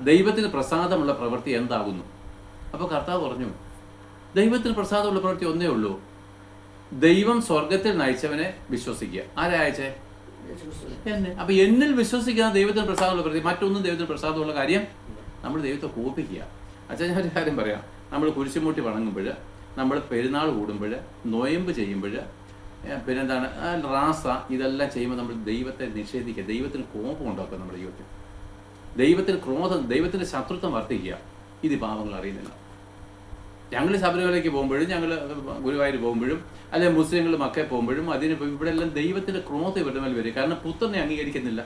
ദൈവത്തിന് പ്രസാദമുള്ള പ്രവൃത്തി എന്താകുന്നു? അപ്പോൾ കർത്താവ് പറഞ്ഞു, ദൈവത്തിന് പ്രസാദമുള്ള പ്രവൃത്തി ഒന്നേ ഉള്ളൂ, ദൈവം സ്വർഗത്തിൽ നയിച്ചവനെ വിശ്വസിക്കുക. ആരാ അയച്ചേ? എന്നെ. അപ്പൊ എന്നിൽ വിശ്വസിക്കാൻ ദൈവത്തിന് പ്രസാദമുള്ള പ്രവൃത്തി, മറ്റൊന്നും ദൈവത്തിന് പ്രസാദമുള്ള കാര്യം നമ്മൾ ദൈവത്തെ കോപിക്കുക. അച്ഛൻ ഞാൻ ഒരു കാര്യം പറയാം, നമ്മൾ കുരിശുമൂട്ടി വണങ്ങുമ്പോൾ, നമ്മൾ പെരുന്നാൾ കൂടുമ്പോൾ, നൊയമ്പ് ചെയ്യുമ്പോൾ, പിന്നെന്താണ് റാസ, ഇതെല്ലാം ചെയ്യുമ്പോൾ നമ്മൾ ദൈവത്തെ നിഷേധിക്കുക, ദൈവത്തിന് കോപം ഉണ്ടാക്കുക, നമ്മുടെ ജീവിതത്തിൽ ദൈവത്തിന് ക്രോധം, ദൈവത്തിൻ്റെ ശത്രുത്വം വർദ്ധിക്കുക. ഇത് പാവങ്ങൾ അറിയുന്നില്ല. ഞങ്ങൾ ശബരിമലയ്ക്ക് പോകുമ്പോഴും, ഞങ്ങൾ ഗുരുവായൂർ പോകുമ്പോഴും, അല്ലെങ്കിൽ മുസ്ലിങ്ങൾ മക്ക പോകുമ്പോഴും, അതിന് ഇവിടെ എല്ലാം ദൈവത്തിൻ്റെ ക്രോധം ഇവരുടെ മേൽ വരും. കാരണം പുത്രനെ അംഗീകരിക്കുന്നില്ല.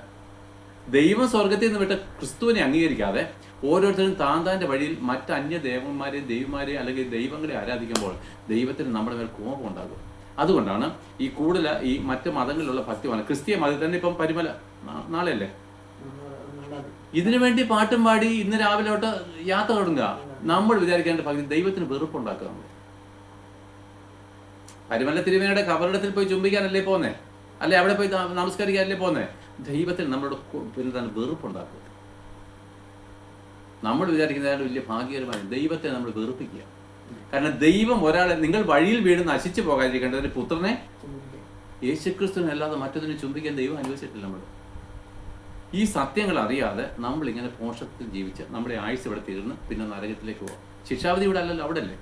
ദൈവം സ്വർഗത്തിൽ നിന്ന് വിട്ട ക്രിസ്തുവിനെ അംഗീകരിക്കാതെ ഓരോരുത്തരും താന്താൻ്റെ വഴിയിൽ മറ്റ് അന്യ ദേവന്മാരെയും ദൈവന്മാരെയും അല്ലെങ്കിൽ ദൈവങ്ങളെ ആരാധിക്കുമ്പോൾ ദൈവത്തിന് നമ്മുടെ മേൽ കോപം ഉണ്ടാകും. അതുകൊണ്ടാണ് ഈ കൂടുതൽ ഈ മറ്റ് മതങ്ങളിലുള്ള ഭക്തിമാണ്. ക്രിസ്തീയ മതത്തിൽ തന്നെ ഇപ്പം പരിമല നാളെയല്ലേ, ഇതിനു വേണ്ടി പാട്ടും പാടി ഇന്ന് രാവിലെ തൊട്ട് യാത്ര തുടങ്ങുക. നമ്മൾ വിചാരിക്കേണ്ട ഭക്തി ദൈവത്തിന് വെറുപ്പുണ്ടാക്കുക. നമ്മൾ പരിമല തിരുമേനിയുടെ കബറിടത്തിൽ പോയി ചുംബിക്കാനല്ലേ പോന്നേ, അല്ലെ അവിടെ പോയി നമസ്കരിക്കാനല്ലേ പോന്നേ? ദൈവത്തിന് നമ്മളോട് പിന്നെ വെറുപ്പുണ്ടാക്കുക. നമ്മൾ വിചാരിക്കുന്നതായിട്ട് വലിയ ഭാഗ്യകരമായി ദൈവത്തെ നമ്മൾ വെറുപ്പിക്കുക. കാരണം ദൈവം ഒരാളെ, നിങ്ങൾ വഴിയിൽ വീണ് നശിച്ചു പോകാതിരിക്കേണ്ടതിന് പുത്രനെ യേശുക്രിസ്തുവിനല്ലാതെ മറ്റൊന്നിനെ ചുംബിക്കാൻ ദൈവം അനുവദിച്ചിട്ടില്ല. നമ്മൾ ഈ സത്യങ്ങൾ അറിയാതെ നമ്മളിങ്ങനെ പോഷത്തിൽ ജീവിച്ച് നമ്മുടെ ആയുസ് ഇവിടെ തീർന്ന് പിന്നെ നരകത്തിലേക്ക് പോകാം. ശിക്ഷാവിധി ഇവിടെ അല്ലല്ലോ, അവിടെ അല്ലേ?